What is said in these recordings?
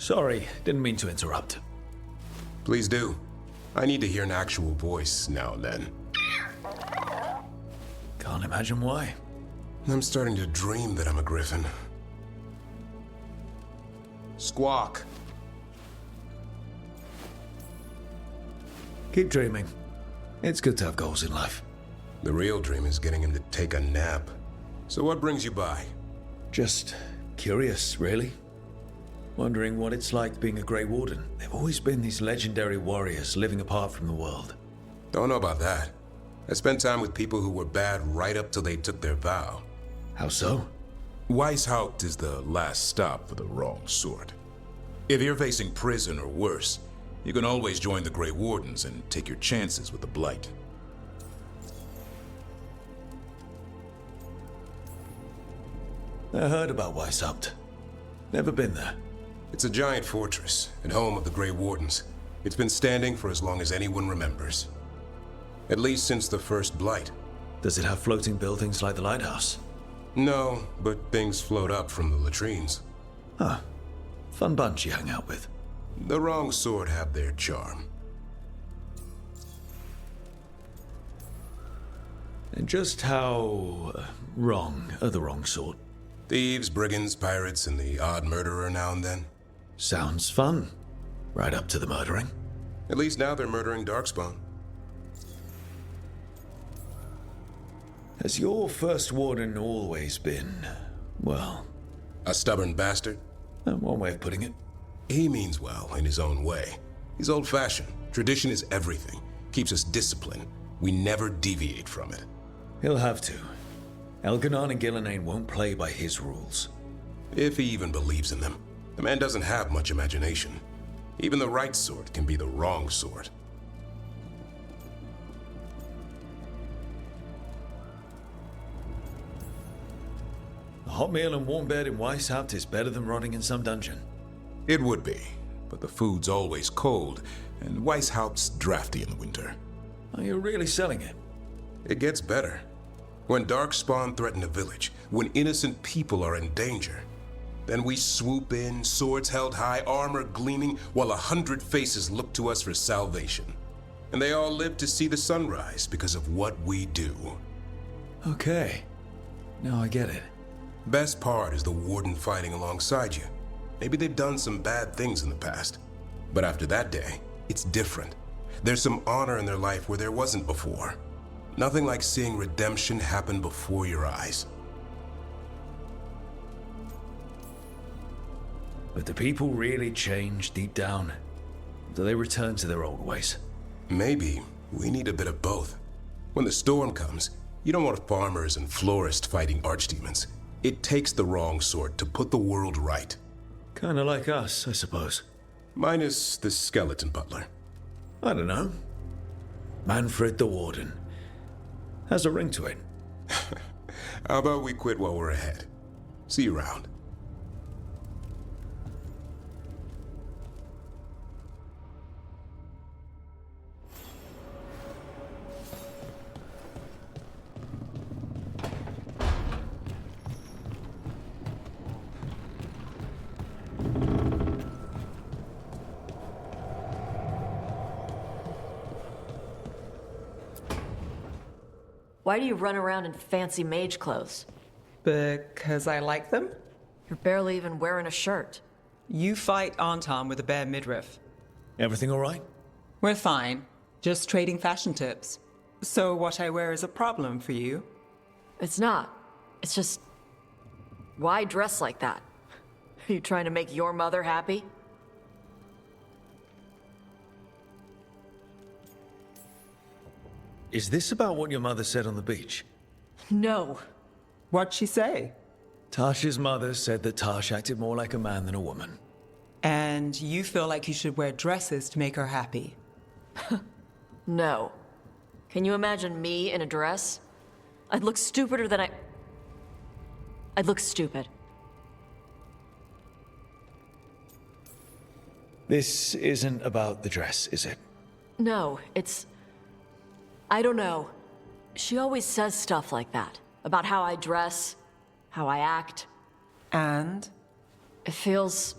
Sorry, didn't mean to interrupt. Please do. I need to hear an actual voice now and then. Can't imagine why. I'm starting to dream that I'm a griffin. Squawk. Keep dreaming. It's good to have goals in life. The real dream is getting him to take a nap. So what brings you by? Just curious, really. Wondering what it's like being a Grey Warden. They've always been these legendary warriors living apart from the world. Don't know about that. I spent time with people who were bad right up till they took their vow. How so? Weishaupt is the last stop for the wrong sort. If you're facing prison or worse, you can always join the Grey Wardens and take your chances with the Blight. I heard about Weishaupt. Never been there. It's a giant fortress and home of the Grey Wardens. It's been standing for as long as anyone remembers. At least since the first Blight. Does it have floating buildings like the lighthouse? No, but things float up from the latrines. Huh. Fun bunch you hang out with. The wrong sort have their charm. And just how wrong are the wrong sort? Thieves, brigands, pirates, and the odd murderer now and then. Sounds fun. Right up to the murdering. At least now they're murdering Darkspawn. Has your first warden always been, well... A stubborn bastard? One way of putting it. He means well in his own way. He's old-fashioned. Tradition is everything. Keeps us disciplined. We never deviate from it. He'll have to. Elganon and Gillenane won't play by his rules. If he even believes in them. The man doesn't have much imagination. Even the right sort can be the wrong sort. A hot meal and warm bed in Weishaupt is better than rotting in some dungeon. It would be, but the food's always cold, and Weishaupt's drafty in the winter. Are you really selling it? It gets better. When Darkspawn threaten a village, when innocent people are in danger, then we swoop in, swords held high, armor gleaming, while 100 faces look to us for salvation. And they all live to see the sunrise because of what we do. Okay. Now I get it. Best part is the warden fighting alongside you. Maybe they've done some bad things in the past. But after that day, it's different. There's some honor in their life where there wasn't before. Nothing like seeing redemption happen before your eyes. But do people really change deep down? Do they return to their old ways? Maybe we need a bit of both. When the storm comes, you don't want farmers and florists fighting archdemons. It takes the wrong sort to put the world right. Kinda like us, I suppose. Minus the skeleton butler. I don't know. Manfred the Warden. Has a ring to it. How about we quit while we're ahead? See you around. Why do you run around in fancy mage clothes? Because I like them? You're barely even wearing a shirt. You fight Anton with a bare midriff. Everything all right? We're fine. Just trading fashion tips. So what I wear is a problem for you? It's not. It's just... Why dress like that? Are you trying to make your mother happy? Is this about what your mother said on the beach? No. What'd she say? Tasha's mother said that Tash acted more like a man than a woman. And you feel like you should wear dresses to make her happy? No. Can you imagine me in a dress? I'd look stupider than I'd look stupid. This isn't about the dress, is it? No, it's... I don't know. She always says stuff like that. About how I dress, how I act. And? It feels...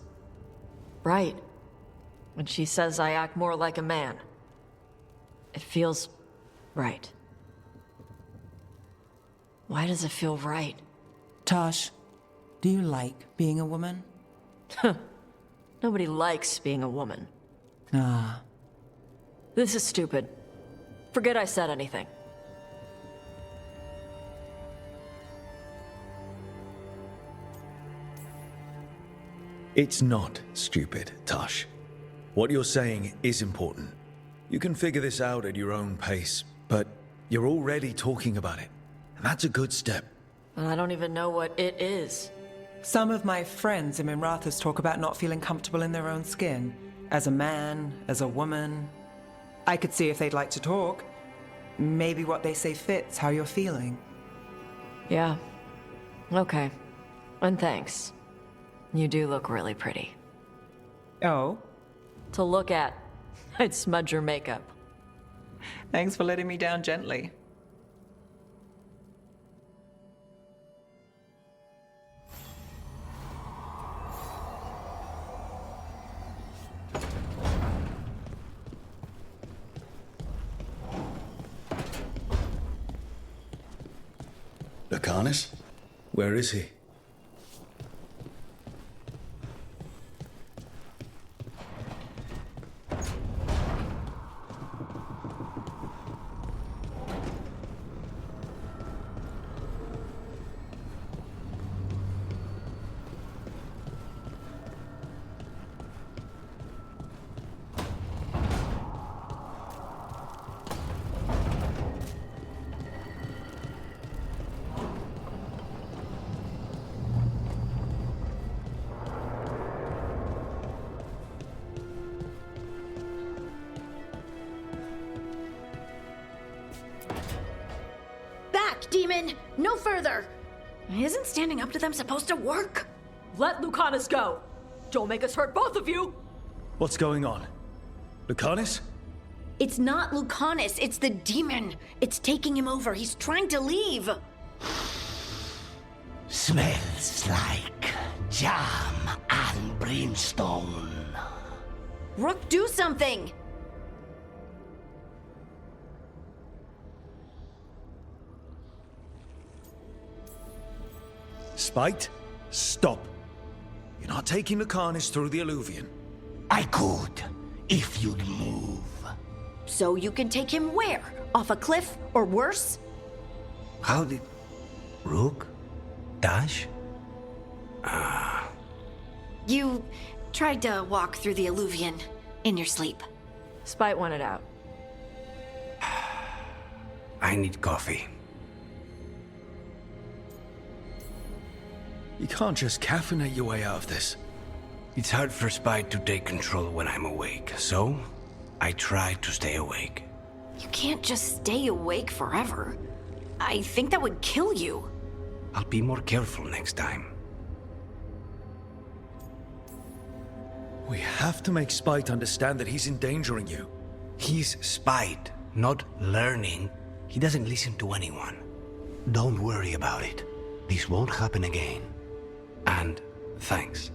right. When she says I act more like a man, it feels right. Why does it feel right? Tosh, do you like being a woman? Nobody likes being a woman. Ah. This is stupid. Forget I said anything. It's not stupid, Tash. What you're saying is important. You can figure this out at your own pace, but you're already talking about it. And that's a good step. And I don't even know what it is. Some of my friends in Minrathous talk about not feeling comfortable in their own skin. As a man, as a woman. I could see if they'd like to talk. Maybe what they say fits how you're feeling. Yeah. Okay. And thanks. You do look really pretty. Oh? To look at, I'd smudge your makeup. Thanks for letting me down gently. Lucanus? Where is he? Demon! No further! Isn't standing up to them supposed to work? Let Lucanus go! Don't make us hurt both of you! What's going on? Lucanus? It's not Lucanus, it's the demon! It's taking him over, he's trying to leave! Smells like jam and brimstone. Rook, do something! Spite? Stop. You're not taking Lucanus through the Alluvion. I could, if you'd move. So you can take him where? Off a cliff, or worse? How did... Rook? Dash? You tried to walk through the Alluvion in your sleep. Spite wanted out. I need coffee. You can't just caffeinate your way out of this. It's hard for Spite to take control when I'm awake, so I try to stay awake. You can't just stay awake forever. I think that would kill you. I'll be more careful next time. We have to make Spite understand that he's endangering you. He's Spite, not learning. He doesn't listen to anyone. Don't worry about it. This won't happen again. And thanks.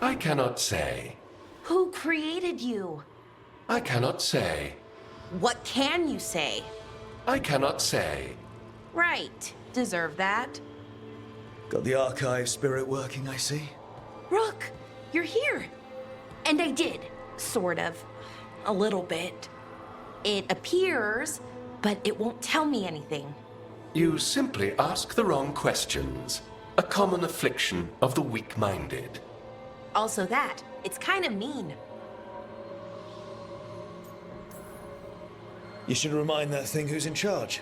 I cannot say. Who created you? I cannot say. What can you say? I cannot say. Right. Deserve that. Got the archive spirit working, I see. Rook, you're here. And I did. Sort of. A little bit. It appears, but it won't tell me anything. You simply ask the wrong questions. A common affliction of the weak-minded. Also that. It's kind of mean. You should remind that thing who's in charge.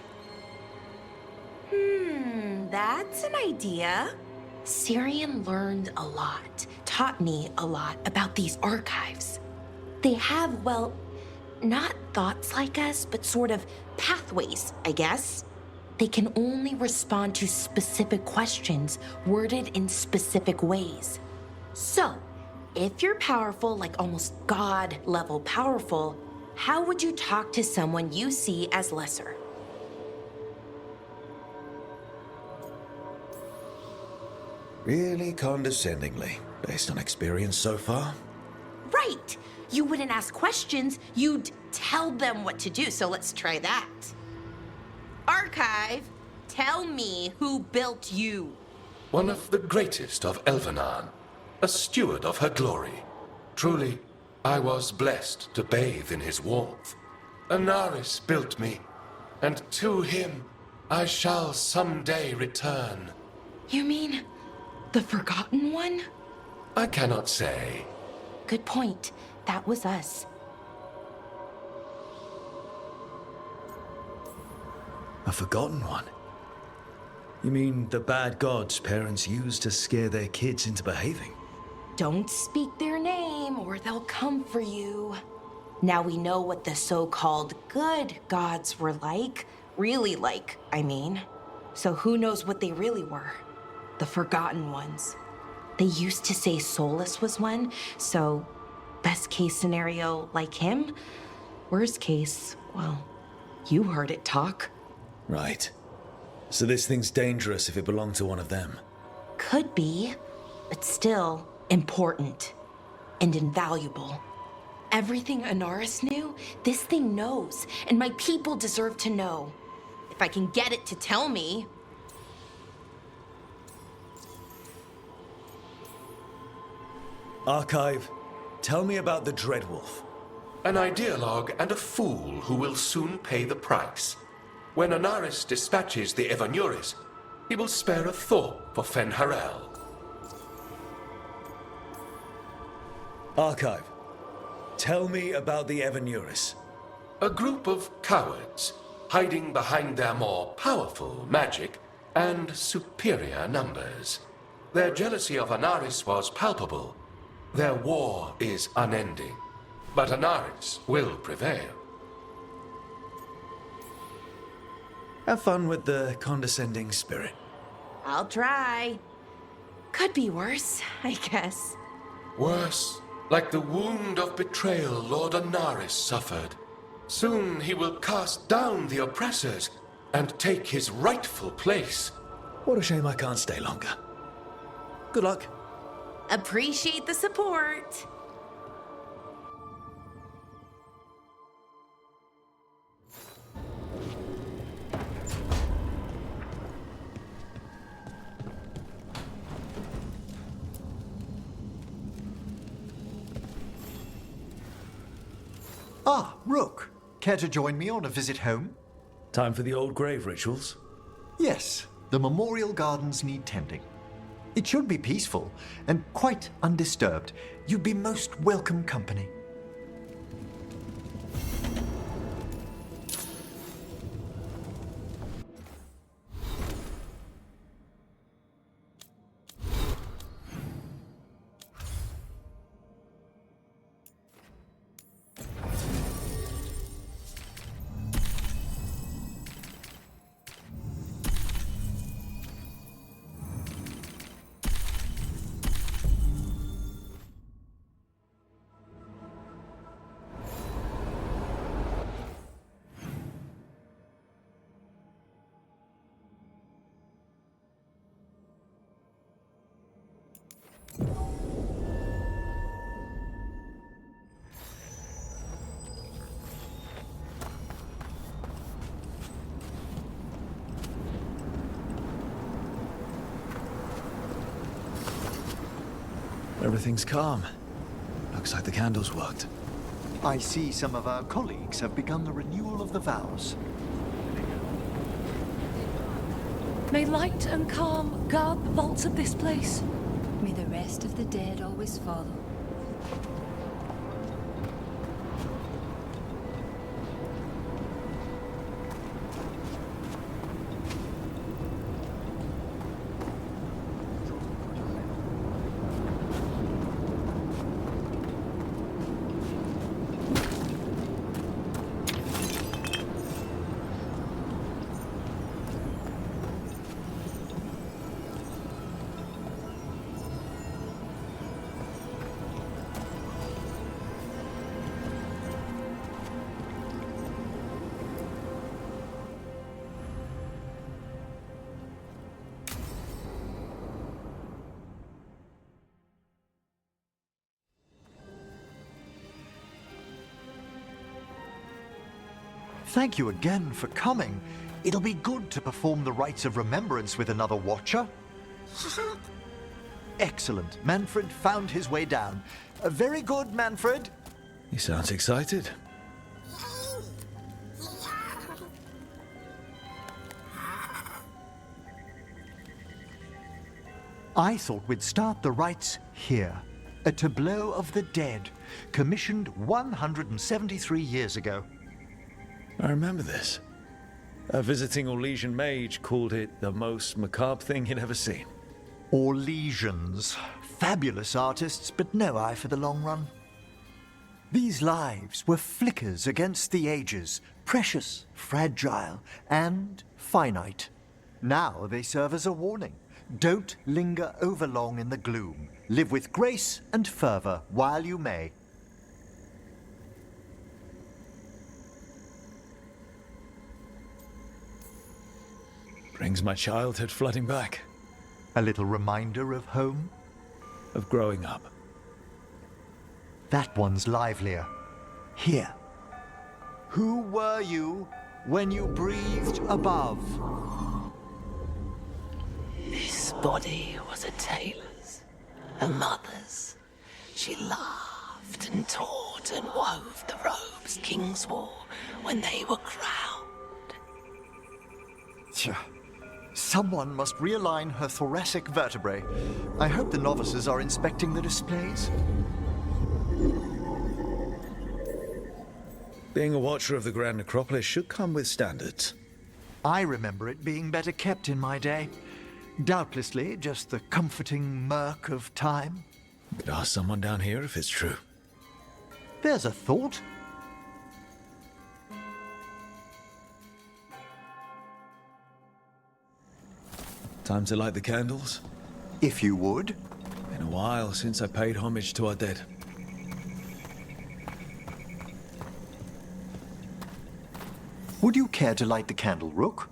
That's an idea. Syrian learned a lot, taught me a lot about these archives. They have, well, not thoughts like us, but sort of pathways, I guess. They can only respond to specific questions worded in specific ways. So, if you're powerful, like almost God-level powerful, how would you talk to someone you see as lesser? Really condescendingly, based on experience so far. Right! You wouldn't ask questions, you'd tell them what to do, so let's try that. Archive, tell me who built you. One of the greatest of Elvenan, a steward of her glory. Truly, I was blessed to bathe in his warmth. Anaris built me, and to him I shall someday return. You mean the Forgotten One? I cannot say. Good point. That was us. A forgotten one? You mean the bad gods parents use to scare their kids into behaving? Don't speak their name or they'll come for you. Now we know what the so-called good gods were like. Really like, I mean. So who knows what they really were? The Forgotten Ones. They used to say Solus was one, so best case scenario, like him. Worst case, well, you heard it talk. Right. So this thing's dangerous if it belonged to one of them. Could be, but still important and invaluable. Everything Anaris knew, this thing knows, and my people deserve to know. If I can get it to tell me. Archive, tell me about the Dreadwolf. An ideologue and a fool who will soon pay the price. When Anaris dispatches the Evanuris, he will spare a thought for Fenharel. Archive, tell me about the Evanuris. A group of cowards hiding behind their more powerful magic and superior numbers. Their jealousy of Anaris was palpable. Their war is unending, but Anaris will prevail. Have fun with the condescending spirit. I'll try. Could be worse, I guess. Worse, like the wound of betrayal Lord Anaris suffered. Soon he will cast down the oppressors and take his rightful place. What a shame I can't stay longer. Good luck. Appreciate the support. Ah, Rook. Care to join me on a visit home? Time for the old grave rituals? Yes, the memorial gardens need tending. It should be peaceful and quite undisturbed. You'd be most welcome company. Everything's calm. Looks like the candles worked. I see some of our colleagues have begun the renewal of the vows. May light and calm guard the vaults of this place. May the rest of the dead always follow. Thank you again for coming. It'll be good to perform the rites of remembrance with another watcher. Excellent. Manfred found his way down. Very good, Manfred. He sounds excited. I thought we'd start the rites here. A tableau of the dead, commissioned 173 years ago. I remember this. A visiting Orlesian mage called it the most macabre thing he'd ever seen. Orlesians. Fabulous artists, but no eye for the long run. These lives were flickers against the ages, precious, fragile, and finite. Now they serve as a warning. Don't linger overlong in the gloom. Live with grace and fervor while you may. Brings my childhood flooding back. A little reminder of home? Of growing up. That one's livelier. Here. Who were you when you breathed above? This body was a tailor's, a mother's. She laughed and taught and wove the robes kings wore when they were crowned. Tja. Someone must realign her thoracic vertebrae. I hope the novices are inspecting the displays. Being a watcher of the Grand Necropolis should come with standards. I remember it being better kept in my day. Doubtlessly just the comforting murk of time. Could ask someone down here if it's true. There's a thought. Time to light the candles? If you would. Been a while since I paid homage to our dead. Would you care to light the candle, Rook?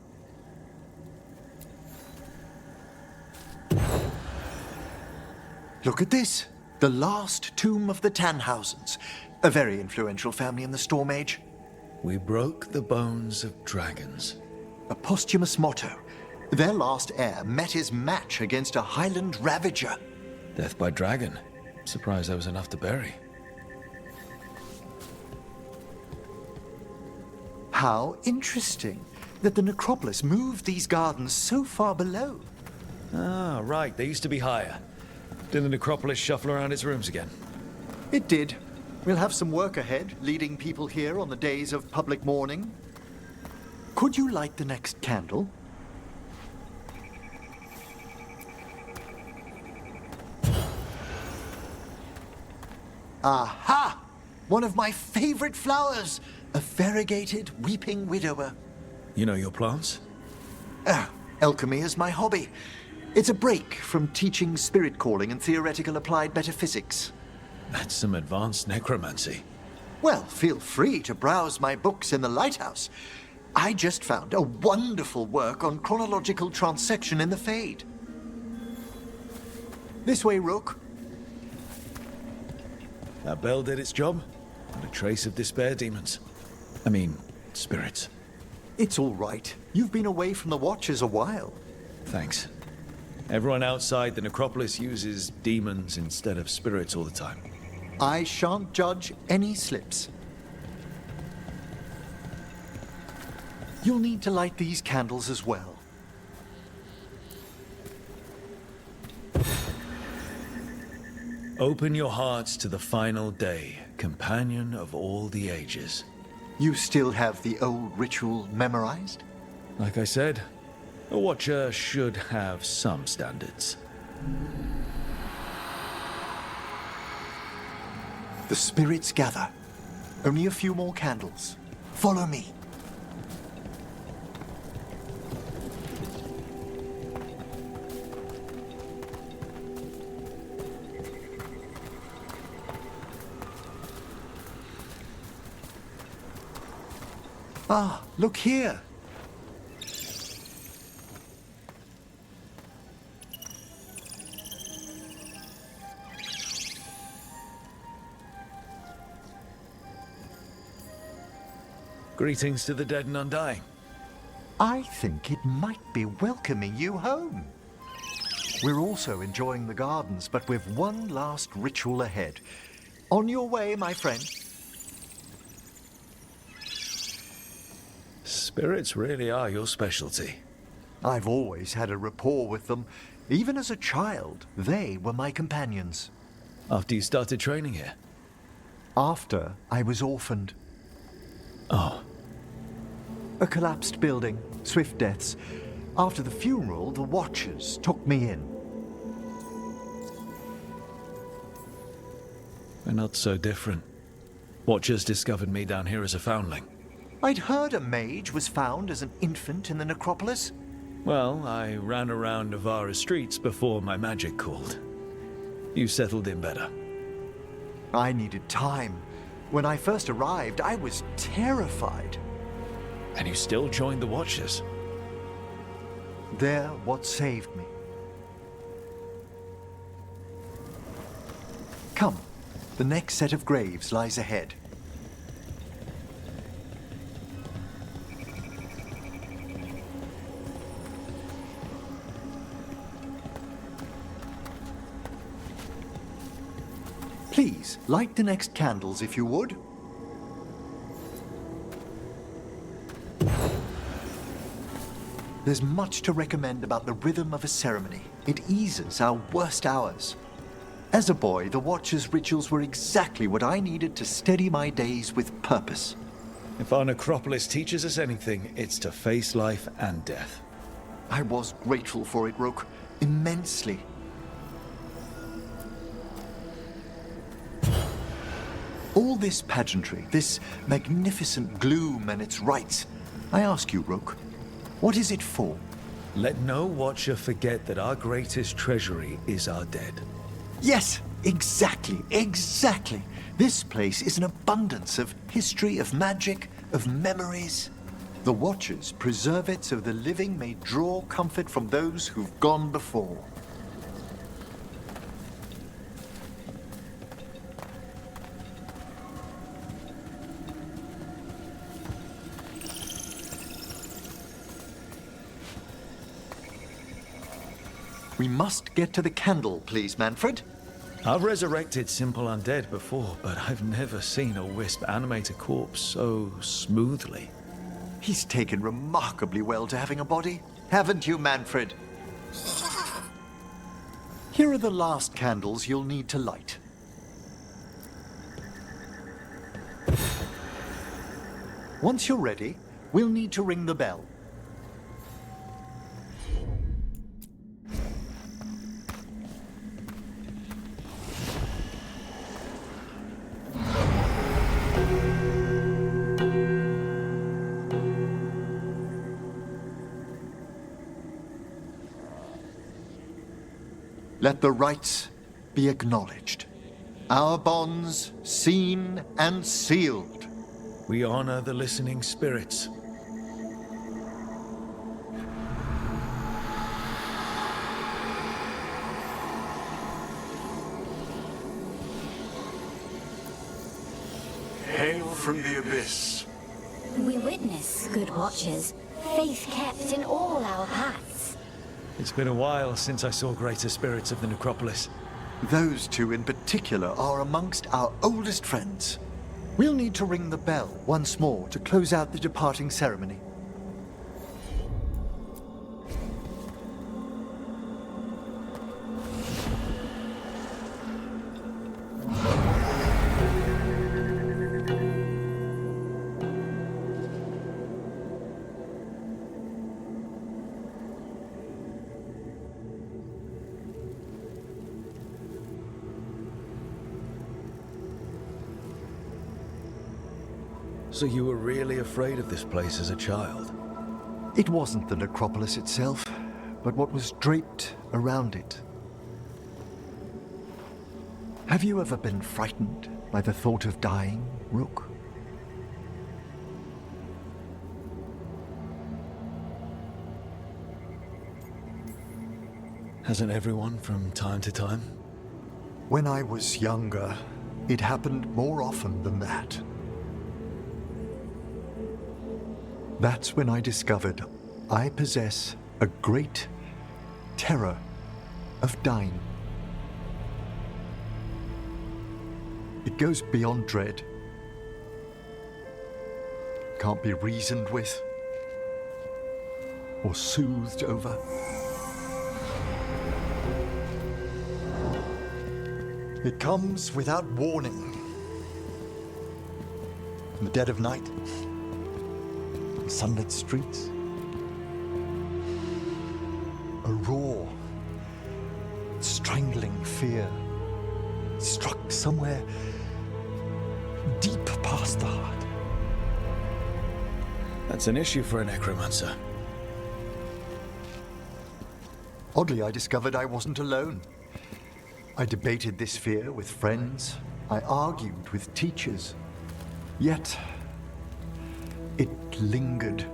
Look at this. The last tomb of the Tannhausens. A very influential family in the Storm Age. We broke the bones of dragons. A posthumous motto. Their last heir met his match against a Highland Ravager. Death by dragon. Surprised there was enough to bury. How interesting that the necropolis moved these gardens so far below. Ah, right. They used to be higher. Did the necropolis shuffle around its rooms again? It did. We'll have some work ahead, leading people here on the days of public mourning. Could you light the next candle? Aha! One of my favorite flowers! A variegated weeping widower. You know your plants? Alchemy is my hobby. It's a break from teaching spirit calling and theoretical applied metaphysics. That's some advanced necromancy. Well, feel free to browse my books in the lighthouse. I just found a wonderful work on chronological transection in the Fade. This way, Rook. That bell did its job. Not a trace of despair demons. I mean, spirits. It's all right. You've been away from the Watchers a while. Thanks. Everyone outside the necropolis uses demons instead of spirits all the time. I shan't judge any slips. You'll need to light these candles as well. Open your hearts to the final day, companion of all the ages. You still have the old ritual memorized? Like I said, a watcher should have some standards. The spirits gather. Only a few more candles. Follow me. Ah, look here. Greetings to the dead and undying. I think it might be welcoming you home. We're also enjoying the gardens, but with one last ritual ahead. On your way, my friend. Spirits really are your specialty. I've always had a rapport with them. Even as a child, they were my companions. After you started training here? After I was orphaned. Oh. A collapsed building, swift deaths. After the funeral, the Watchers took me in. We're not so different. Watchers discovered me down here as a foundling. I'd heard a mage was found as an infant in the necropolis. Well, I ran around Navarra's streets before my magic called. You settled in better. I needed time. When I first arrived, I was terrified. And you still joined the Watchers? They're what saved me. Come, the next set of graves lies ahead. Please, light the next candles if you would. There's much to recommend about the rhythm of a ceremony. It eases our worst hours. As a boy, the Watcher's rituals were exactly what I needed to steady my days with purpose. If our necropolis teaches us anything, it's to face life and death. I was grateful for it, Rook. Immensely. All this pageantry, this magnificent gloom and its rites, I ask you, Rook, what is it for? Let no Watcher forget that our greatest treasury is our dead. Yes, exactly, exactly. This place is an abundance of history, of magic, of memories. The Watchers preserve it so the living may draw comfort from those who've gone before. We must get to the candle, please, Manfred. I've resurrected simple undead before, but I've never seen a wisp animate a corpse so smoothly. He's taken remarkably well to having a body, haven't you, Manfred? Here are the last candles you'll need to light. Once you're ready, we'll need to ring the bell. Let the rites be acknowledged. Our bonds seen and sealed. We honor the listening spirits. Hail from the abyss. We witness, good Watchers, faith kept in all our paths. It's been a while since I saw greater spirits of the necropolis. Those two in particular are amongst our oldest friends. We'll need to ring the bell once more to close out the departing ceremony. So you were really afraid of this place as a child? It wasn't the necropolis itself, but what was draped around it. Have you ever been frightened by the thought of dying, Rook? Hasn't everyone from time to time? When I was younger, it happened more often than that. That's when I discovered I possess a great terror of dying. It goes beyond dread. Can't be reasoned with or soothed over. It comes without warning. In the dead of night, in sunlit streets, a raw, strangling fear struck somewhere deep past the heart. That's an issue for a necromancer. Oddly, I discovered I wasn't alone. I debated this fear with friends. I argued with teachers. Yet, it lingered.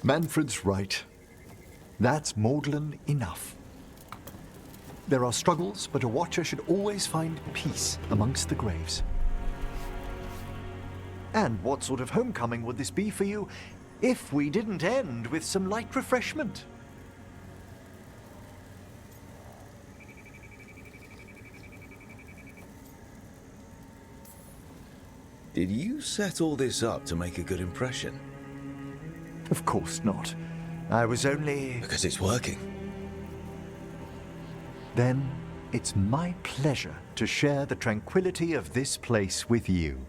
Manfred's right. That's maudlin enough. There are struggles, but a watcher should always find peace amongst the graves. And what sort of homecoming would this be for you if we didn't end with some light refreshment? Did you set all this up to make a good impression? Of course not. I was only... Because it's working. Then it's my pleasure to share the tranquility of this place with you.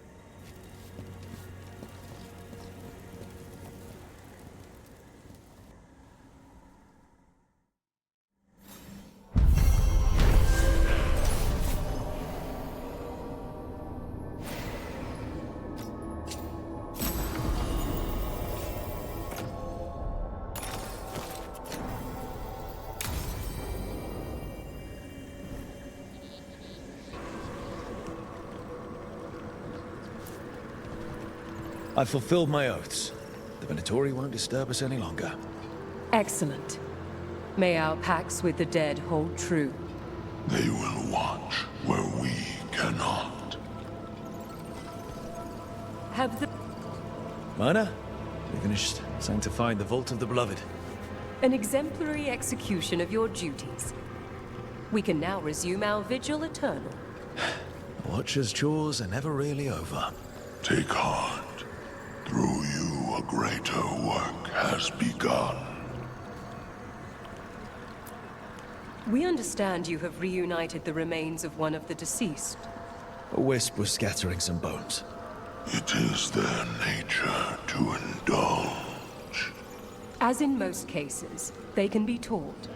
I've fulfilled my oaths. The Venatori won't disturb us any longer. Excellent. May our pacts with the dead hold true. They will watch where we cannot. Have the... Myrna, we finished sanctifying the Vault of the Beloved. An exemplary execution of your duties. We can now resume our vigil eternal. The Watcher's chores are never really over. Take heart. Through you, a greater work has begun. We understand you have reunited the remains of one of the deceased. A wisp was scattering some bones. It is their nature to indulge. As in most cases, they can be taught.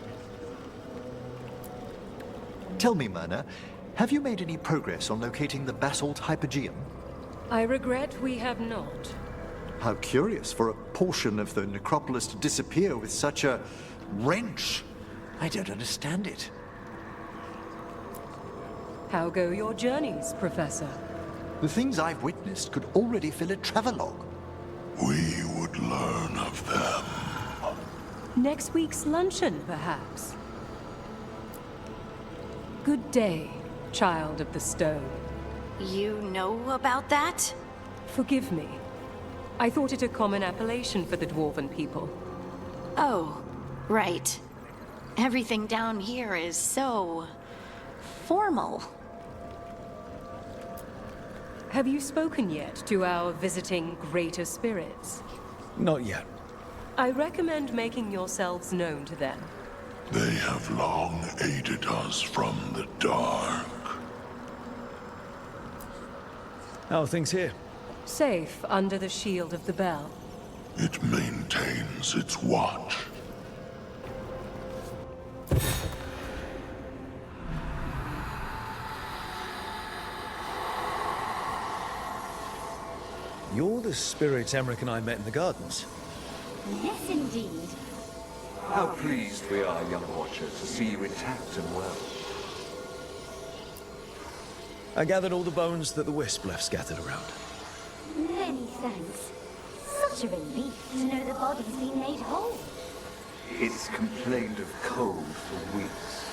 Tell me, Myrna, have you made any progress on locating the basalt hypogeum? I regret we have not. How curious for a portion of the necropolis to disappear with such a wrench. I don't understand it. How go your journeys, Professor? The things I've witnessed could already fill a travelogue. We would learn of them. Next week's luncheon, perhaps. Good day, child of the stone. You know about that? Forgive me. I thought it a common appellation for the Dwarven people. Oh, right. Everything down here is so... formal. Have you spoken yet to our visiting greater spirits? Not yet. I recommend making yourselves known to them. They have long aided us from the dark. How are things here? Safe under the shield of the bell. It maintains its watch. You're the spirits Emmerich and I met in the gardens. Yes, indeed. How pleased we are, young watchers, to see you intact and well. I gathered all the bones that the wisp left scattered around. Many thanks. Such a relief to know the body's been made whole. It's complained of cold for weeks.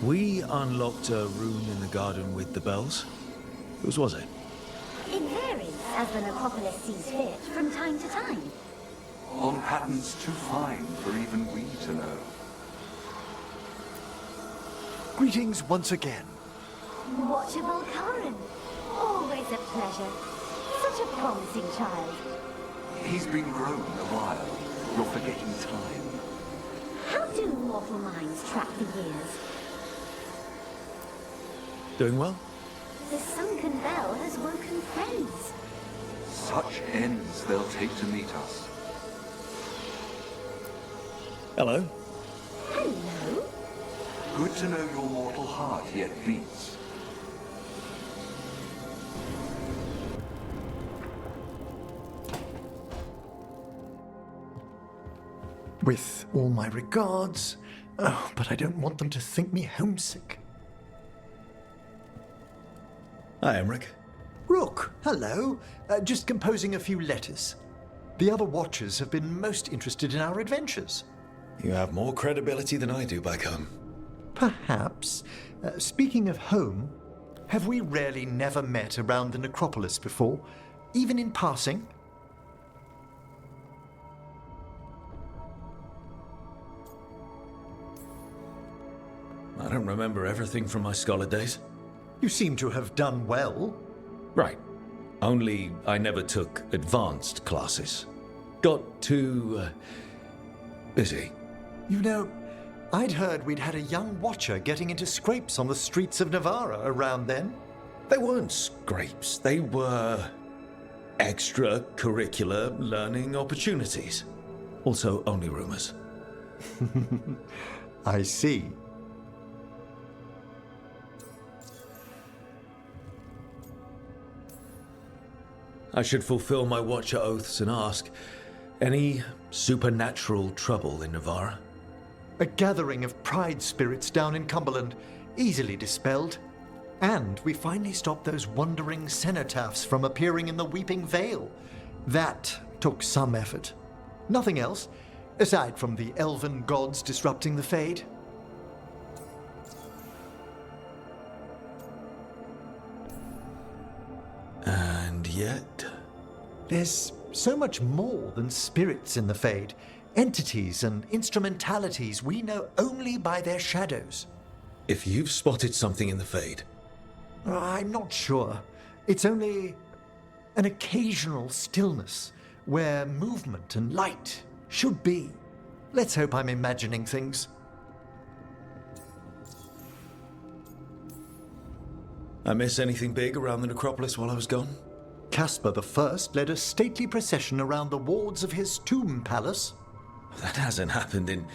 We unlocked a room in the garden with the bells. Whose was it? It varies as the necropolis sees fit from time to time. On patterns too fine for even we to know. Greetings once again. Watcher Volcaran. Always a pleasure. Such a promising child. He's been grown a while. You're forgetting time. How do mortal minds track the years? Doing well? The sunken bell has woken friends. Such ends they'll take to meet us. Hello. Hello. Good to know your mortal heart yet beats. With all my regards. Oh, but I don't want them to think me homesick. Hi, Emmerich. Rook, hello. Just composing a few letters. The other Watchers have been most interested in our adventures. You have more credibility than I do back home. Perhaps. Speaking of home, have we rarely never met around the necropolis before, even in passing? I don't remember everything from my scholar days. You seem to have done well. Right. Only I never took advanced classes. Got too busy. You know, I'd heard we'd had a young Watcher getting into scrapes on the streets of Navarra around then. They weren't scrapes. They were extracurricular learning opportunities. Also, only rumors. I see. I should fulfill my Watcher oaths and ask, any supernatural trouble in Navarra? A gathering of pride spirits down in Cumberland, easily dispelled. And we finally stopped those wandering cenotaphs from appearing in the Weeping Vale. That took some effort. Nothing else, aside from the elven gods disrupting the Fade. And yet... There's so much more than spirits in the Fade. Entities and instrumentalities we know only by their shadows. If you've spotted something in the Fade... I'm not sure. It's only an occasional stillness where movement and light should be. Let's hope I'm imagining things. I miss anything big around the necropolis while I was gone? Caspar I led a stately procession around the wards of his tomb palace. That hasn't happened in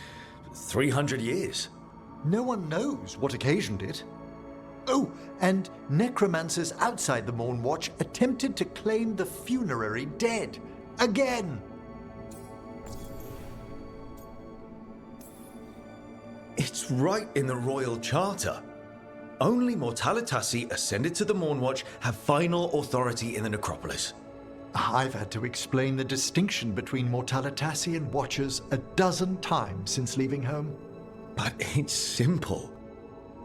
300 years. No one knows what occasioned it. Oh, and necromancers outside the Moon Watch attempted to claim the funerary dead. Again! It's right in the Royal Charter. Only Mortalitasi ascended to the Moonwatch have final authority in the necropolis. I've had to explain the distinction between Mortalitasi and Watchers a dozen times since leaving home. But it's simple.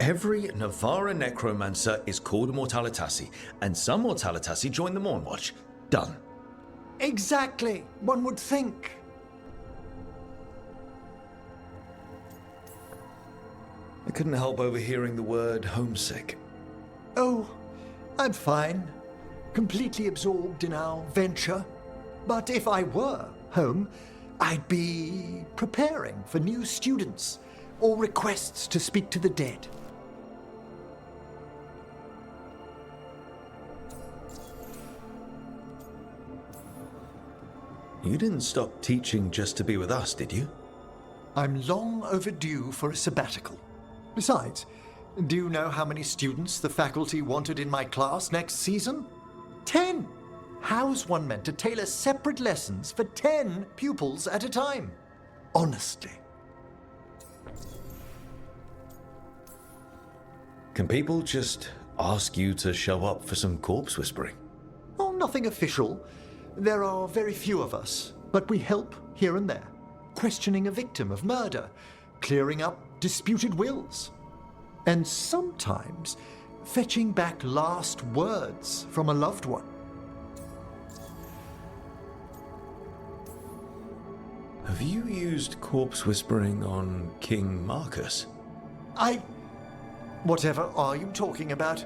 Every Navarra necromancer is called a Mortalitasi, and some Mortalitasi join the Moonwatch. Done. Exactly, one would think. I couldn't help overhearing the word homesick. Oh, I'm fine. Completely absorbed in our venture. But if I were home, I'd be preparing for new students or requests to speak to the dead. You didn't stop teaching just to be with us, did you? I'm long overdue for a sabbatical. Besides, do you know how many students the faculty wanted in my class next season? 10! How's one meant to tailor separate lessons for 10 pupils at a time? Honestly. Can people just ask you to show up for some corpse whispering? Oh, nothing official. There are very few of us, but we help here and there. Questioning a victim of murder, clearing up disputed wills. and sometimes fetching back last words from a loved one. Have you used corpse whispering on King Marcus? Whatever are you talking about?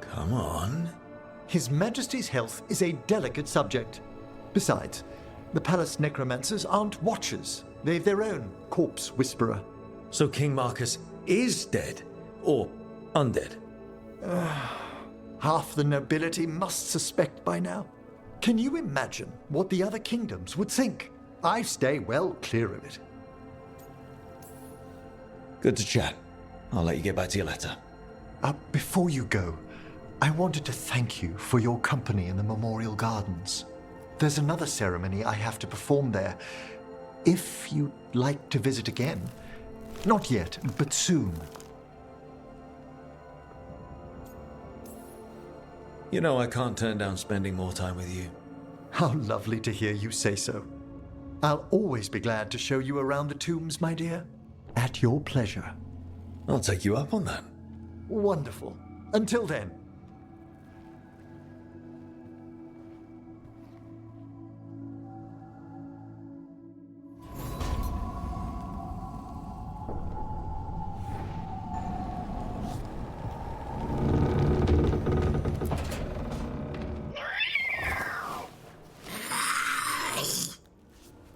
Come on. His Majesty's health is a delicate subject. Besides, the palace necromancers aren't watchers. They've their own corpse whisperer. So King Marcus is dead? Or undead? Half the nobility must suspect by now. Can you imagine what the other kingdoms would think? I stay well clear of it. Good to chat. I'll let you get back to your letter. Before you go, I wanted to thank you for your company in the Memorial Gardens. There's another ceremony I have to perform there. If you'd like to visit again. Not yet, but soon. You know I can't turn down spending more time with you. How lovely to hear you say so. I'll always be glad to show you around the tombs, my dear. At your pleasure. I'll take you up on that. Wonderful. Until then.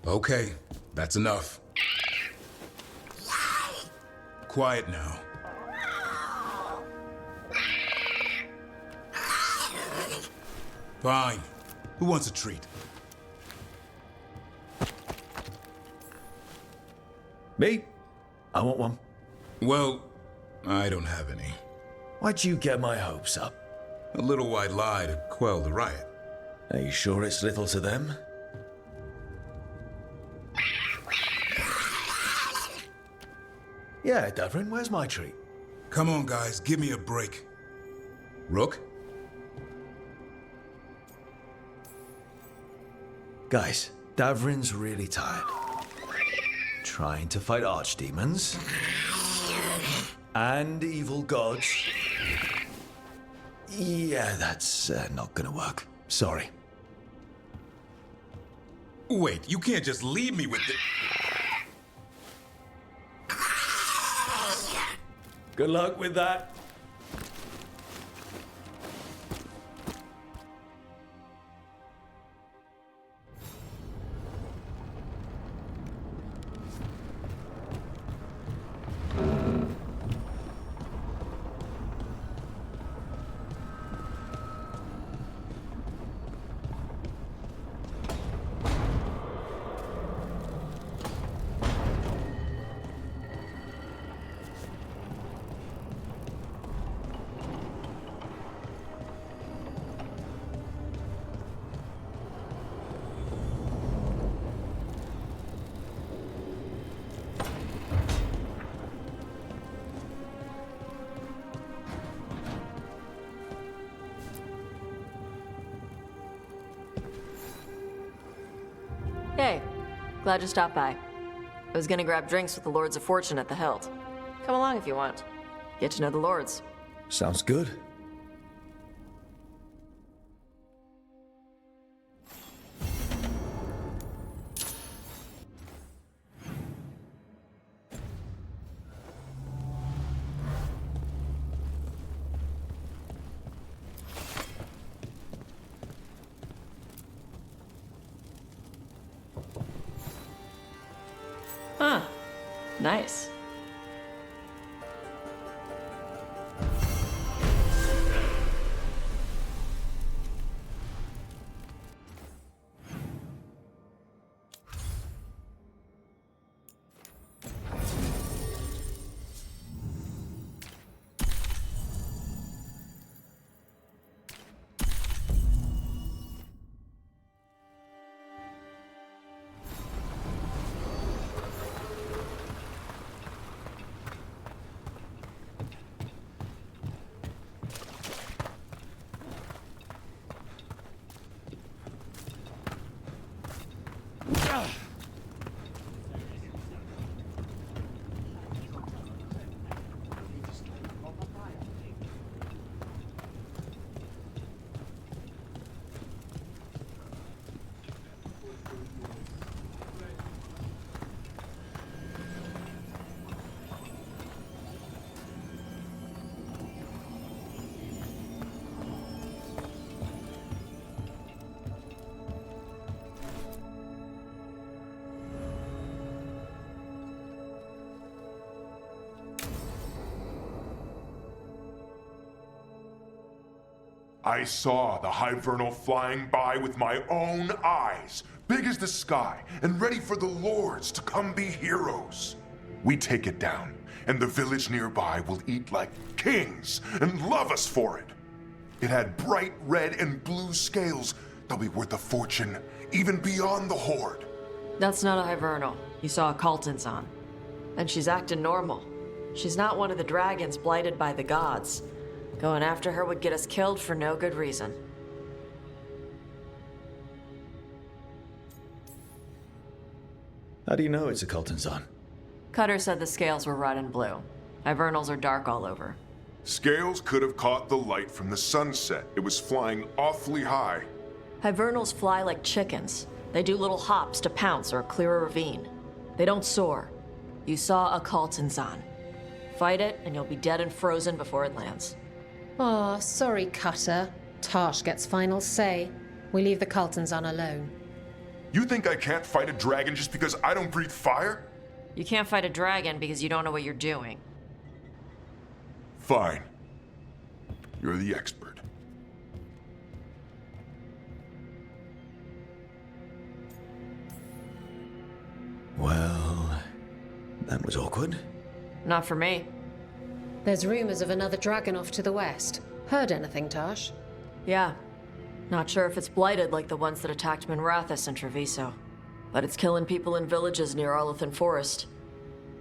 Okay, that's enough. Quiet now. Fine. Who wants a treat? Me? I want one. Well, I don't have any. Why'd you get my hopes up? A little white lie to quell the riot. Are you sure it's little to them? Yeah, Davrin, where's my treat? Come on, guys, give me a break. Rook? Guys, Davrin's really tired. Trying to fight archdemons. And evil gods. Yeah, that's not gonna work. Sorry. Wait, you can't just leave me with the... Good luck with that. Hey, glad you stopped by. I was gonna grab drinks with the Lords of Fortune at the Hilt. Come along if you want. Get to know the Lords. Sounds good. Huh. Nice. I saw the Hivernal flying by with my own eyes, big as the sky, and ready for the lords to come be heroes. We take it down, and the village nearby will eat like kings and love us for it. It had bright red and blue scales. They'll be worth a fortune, even beyond the Horde. That's not a Hivernal. You saw a Kaltanzan. And she's acting normal. She's not one of the dragons blighted by the gods. Going after her would get us killed for no good reason. How do you know it's a Kaltanzan? Cutter said the scales were red and blue. Hivernals are dark all over. Scales could have caught the light from the sunset. It was flying awfully high. Hivernals fly like chickens. They do little hops to pounce or clear a ravine. They don't soar. You saw a Kaltanzan. Fight it, and you'll be dead and frozen before it lands. Aw, sorry, Cutter. Tarsh gets final say. We leave the Kaltanzan alone. You think I can't fight a dragon just because I don't breathe fire? You can't fight a dragon because you don't know what you're doing. Fine. You're the expert. Well, that was awkward. Not for me. There's rumors of another dragon off to the west. Heard anything, Tarsh? Yeah. Not sure if it's blighted like the ones that attacked Minrathous and Treviso. But it's killing people in villages near Arlethan Forest.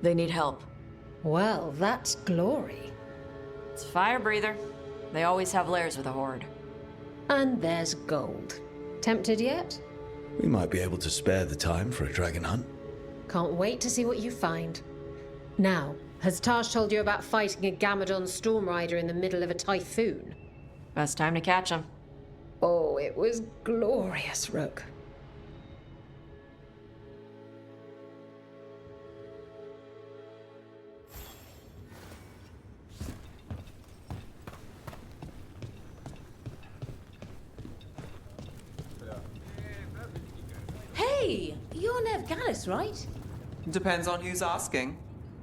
They need help. Well, that's glory. It's a fire breather. They always have lairs with a horde. And there's gold. Tempted yet? We might be able to spare the time for a dragon hunt. Can't wait to see what you find. Now, has Tarsh told you about fighting a Gamadon Stormrider in the middle of a typhoon? Best time to catch him. Oh, it was glorious, Rook. Hey, you're Nev Gallus, right? Depends on who's asking.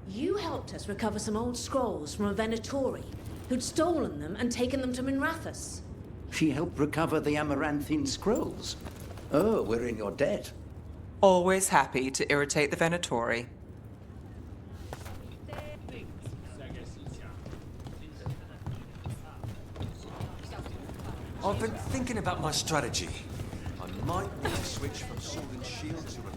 You helped us recover some old scrolls from a Venatori who'd stolen them and taken them to Minrathous. She helped recover the Amaranthine scrolls. Oh, we're in your debt. Always happy to irritate the Venatori. I've been thinking about my strategy. I might need to switch from sword and shield to repair.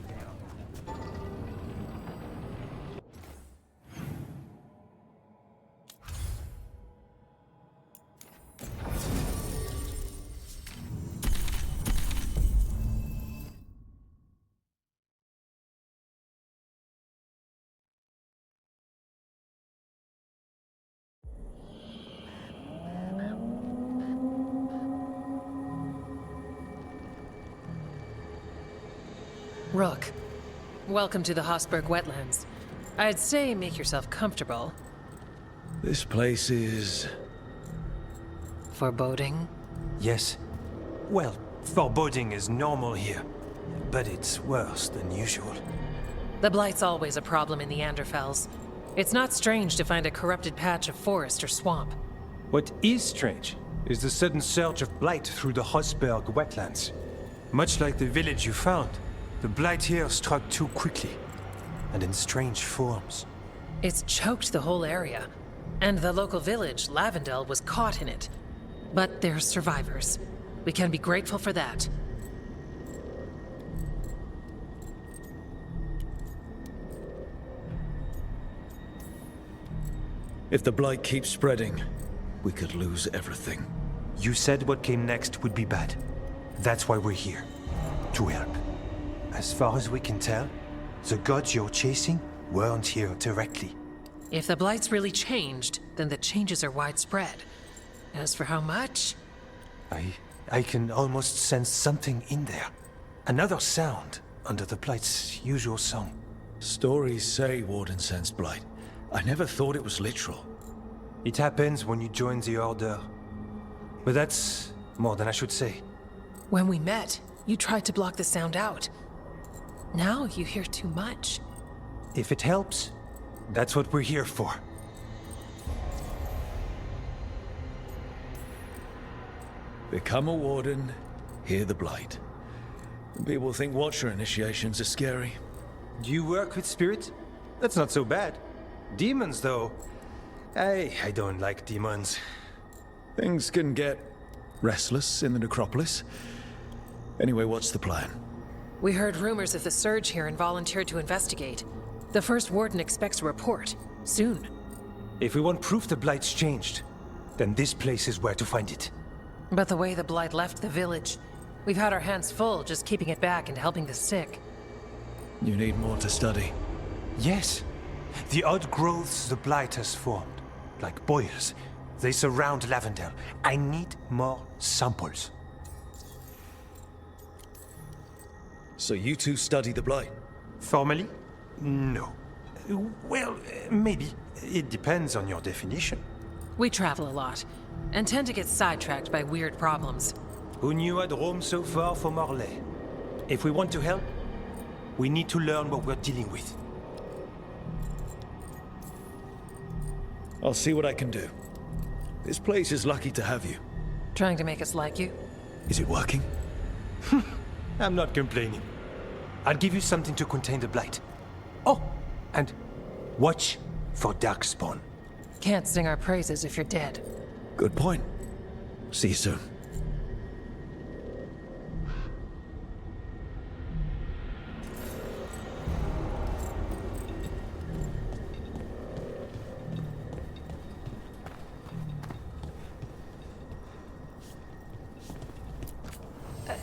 Rook, welcome to the Hosberg Wetlands. I'd say make yourself comfortable. This place is... foreboding? Yes. Well, foreboding is normal here, but it's worse than usual. The Blight's always a problem in the Anderfels. It's not strange to find a corrupted patch of forest or swamp. What is strange is the sudden surge of blight through the Hosberg Wetlands. Much like the village you found, the blight here struck too quickly, and in strange forms. It's choked the whole area, and the local village, Lavendel, was caught in it. But they're survivors. We can be grateful for that. If the blight keeps spreading, we could lose everything. You said what came next would be bad. That's why we're here. To help. As far as we can tell, the gods you're chasing weren't here directly. If the Blight's really changed, then the changes are widespread. As for how much... I can almost sense something in there. Another sound under the Blight's usual song. Stories say Warden sensed blight. I never thought it was literal. It happens when you join the Order. But that's more than I should say. When we met, you tried to block the sound out. Now you hear too much. If it helps, that's what we're here for. Become a warden, hear the blight. People think Watcher initiations are scary. Do you work with spirits? That's not so bad. Demons, though. I don't like demons. Things can get restless in the necropolis. Anyway, what's the plan? We heard rumors of the surge here and volunteered to investigate. The first warden expects a report. Soon. If we want proof the Blight's changed, then this place is where to find it. But the way the Blight left the village, we've had our hands full just keeping it back and helping the sick. You need more to study. Yes. The odd growths the Blight has formed, like boils, they surround Lavendel. I need more samples. So you two study the Blight? Formally? No. Well, maybe. It depends on your definition. We travel a lot, and tend to get sidetracked by weird problems. Who knew I'd roam so far for Morlaix? If we want to help, we need to learn what we're dealing with. I'll see what I can do. This place is lucky to have you. Trying to make us like you? Is it working? I'm not complaining. I'll give you something to contain the Blight. Oh, and watch for Darkspawn. Can't sing our praises if you're dead. Good point. See you soon.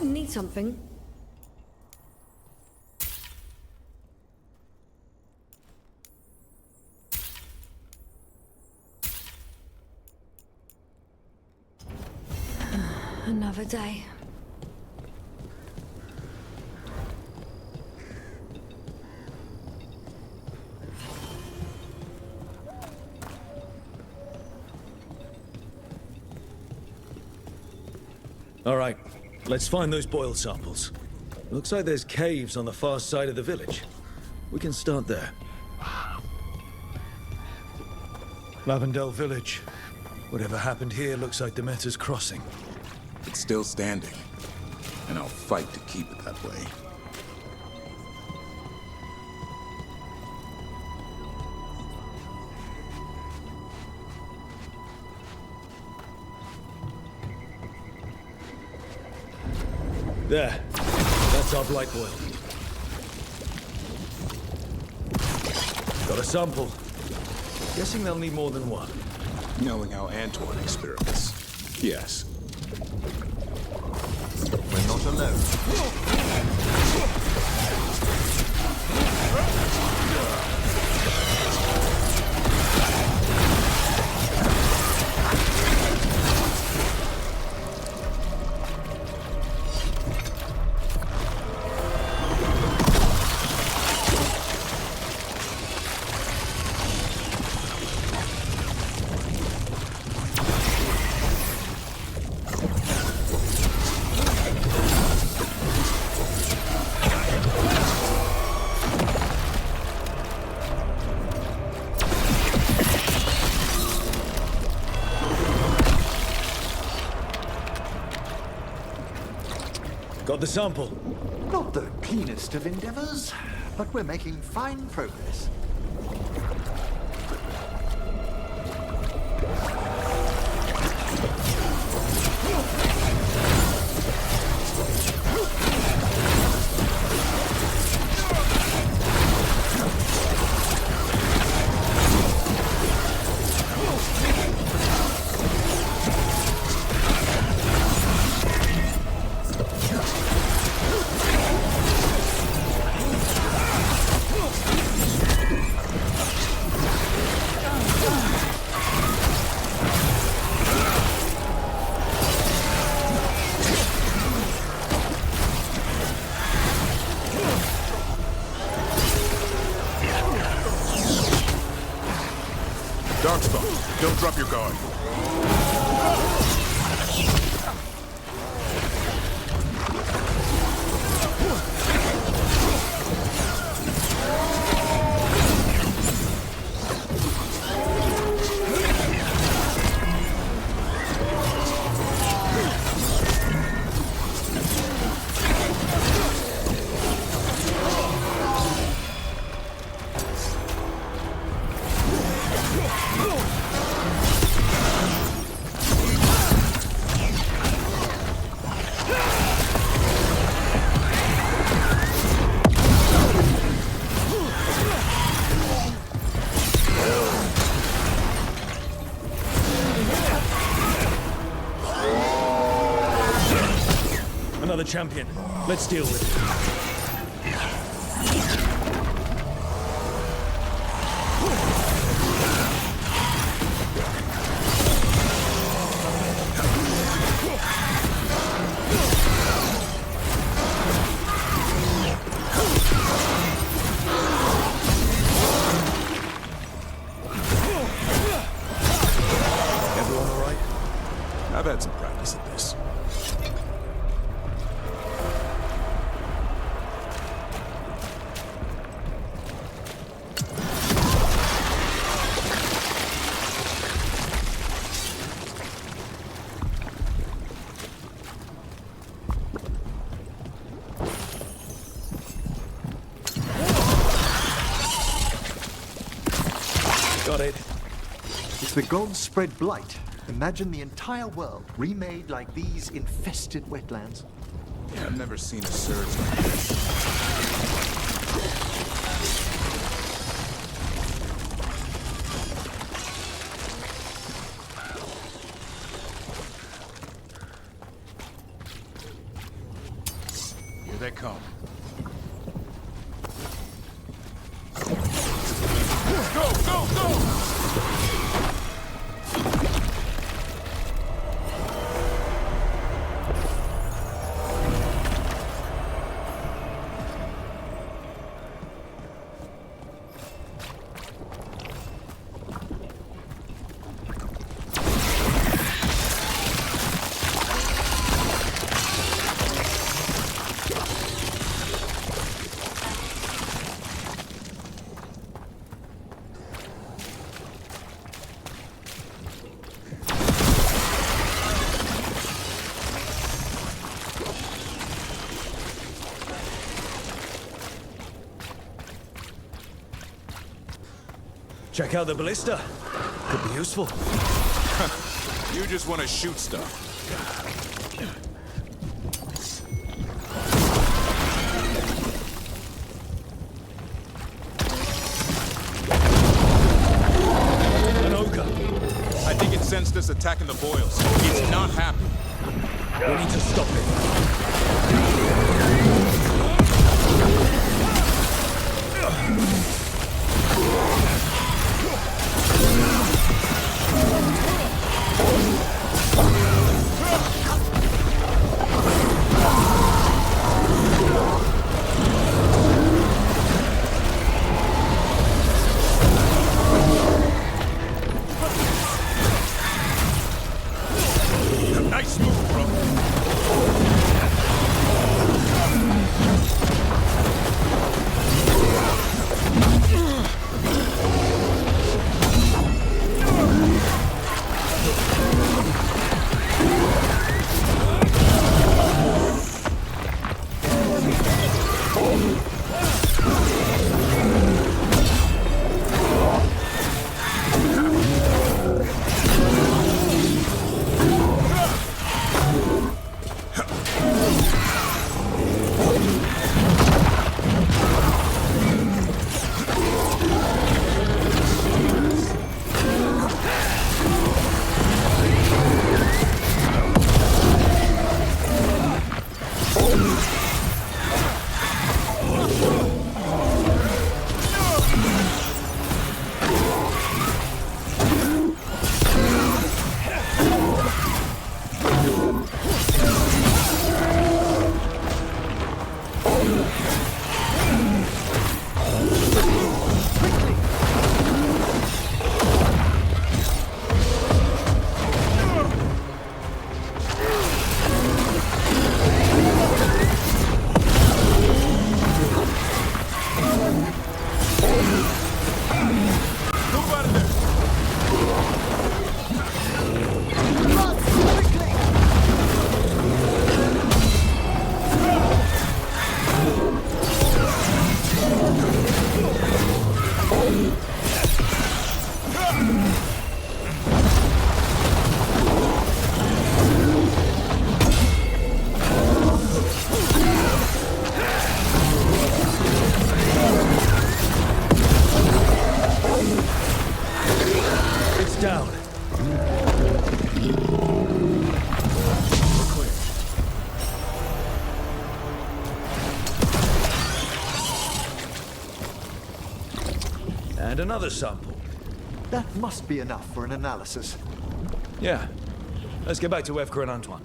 Need something? Another day. All right, let's find those boil samples. Looks like there's caves on the far side of the village. We can start there. Lavendel Village. Whatever happened here looks like Demeter's Crossing. It's still standing, and I'll fight to keep it that way. There. That's our blight boil. Got a sample. Guessing they'll need more than one. Knowing how Antoine experiments, yes. We're not alone. Got the sample. Not the cleanest of endeavors, but we're making fine progress. Darkspawn, don't drop your guard. Another champion. Let's deal with it. I've had some practice at this. Got it. If the gods spread blight, imagine the entire world remade like these infested wetlands. Yeah, I've never seen a surge like this. Here they come. Go, go, go! Check out the ballista. Could be useful. You just want to shoot stuff. An ogre. I think it sensed us attacking the boils. It's not happy. We need to stop it. Nice move, bro. And another sample. That must be enough for an analysis. Yeah. Let's get back to Evka and Antoine.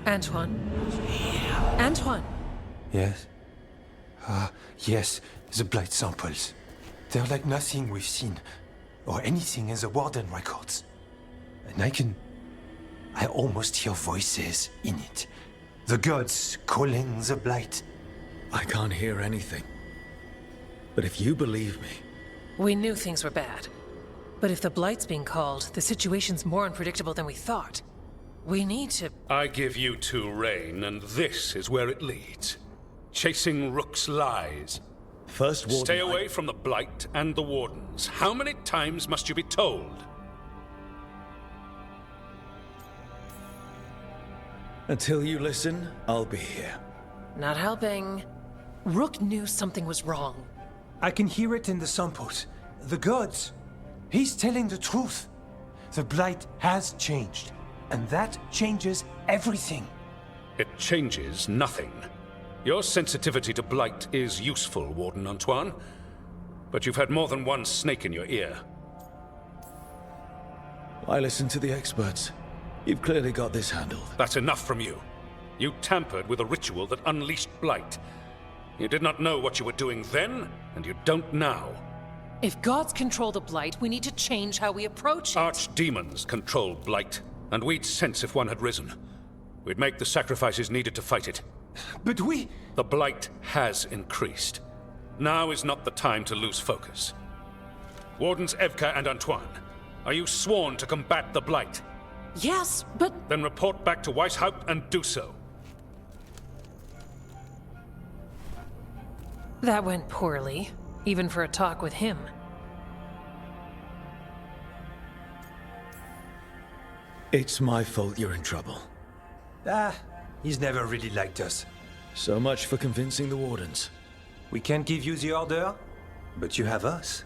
Antoine? Antoine! Yes? Yes, the blight samples. They're like nothing we've seen, or anything in the Warden records. And I almost hear voices in it. The gods calling the blight. I can't hear anything. But if you believe me... We knew things were bad. But if the blight's being called, the situation's more unpredictable than we thought. We need to... I give you two reign, and this is where it leads. Chasing Rook's lies. First Warden... Stay away from the Blight and the Wardens. How many times must you be told? Until you listen, I'll be here. Not helping. Rook knew something was wrong. I can hear it in the samples. The gods. He's telling the truth. The blight has changed. And that changes everything. It changes nothing. Your sensitivity to blight is useful, Warden Antoine. But you've had more than one snake in your ear. I listen to the experts. You've clearly got this handled. That's enough from you. You tampered with a ritual that unleashed blight. You did not know what you were doing then, and you don't now. If gods control the blight, we need to change how we approach it. Archdemons control blight. And we'd sense if one had risen. We'd make the sacrifices needed to fight it. But we... The blight has increased. Now is not the time to lose focus. Wardens Evka and Antoine, are you sworn to combat the blight? Yes, but... Then report back to Weishaupt and do so. That went poorly, even for a talk with him. It's my fault you're in trouble. He's never really liked us. So much for convincing the Wardens. We can't give you the order, but you have us.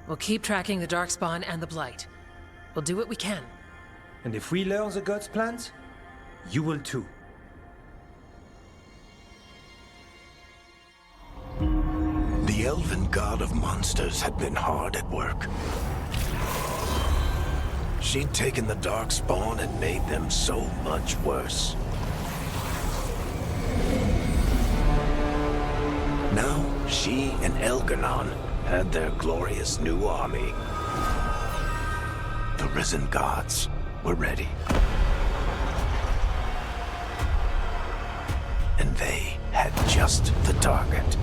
We'll keep tracking the Darkspawn and the Blight. We'll do what we can. And if we learn the gods' plans, you will too. The elven god of monsters had been hard at work. She'd taken the Darkspawn and made them so much worse. Now, she and Elganon had their glorious new army. The risen gods were ready. And they had just the target.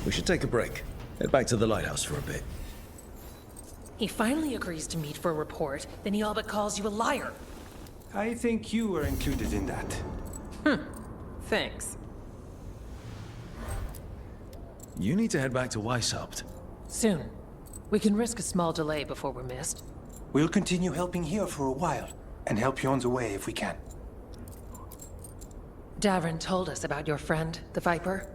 We should take a break. Head back to the lighthouse for a bit. He finally agrees to meet for a report, then he all but calls you a liar. I think you were included in that. Thanks. You need to head back to Weishaupt. Soon. We can risk a small delay before we're missed. We'll continue helping here for a while. and help you on the way if we can. Davrin told us about your friend, the Viper.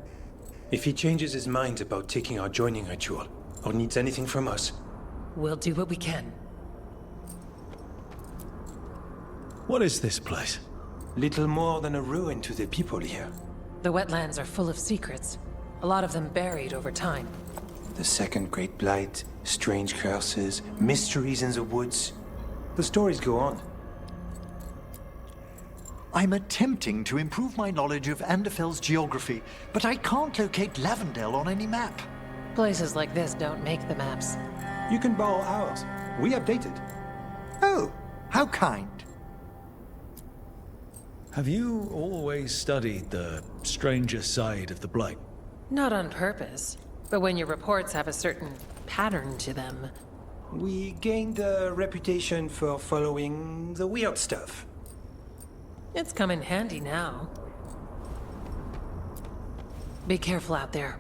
If he changes his mind about taking our joining ritual, or needs anything from us, we'll do what we can. What is this place? Little more than a ruin to the people here. The wetlands are full of secrets, a lot of them buried over time. The second Great Blight, strange curses, mysteries in the woods. The stories go on. I'm attempting to improve my knowledge of Anderfell's geography, but I can't locate Lavendel on any map. Places like this don't make the maps. You can borrow ours. We update it. Oh, how kind. Have you always studied the stranger side of the Blight? Not on purpose, but when your reports have a certain pattern to them. We gained a reputation for following the weird stuff. It's come in handy now. Be careful out there.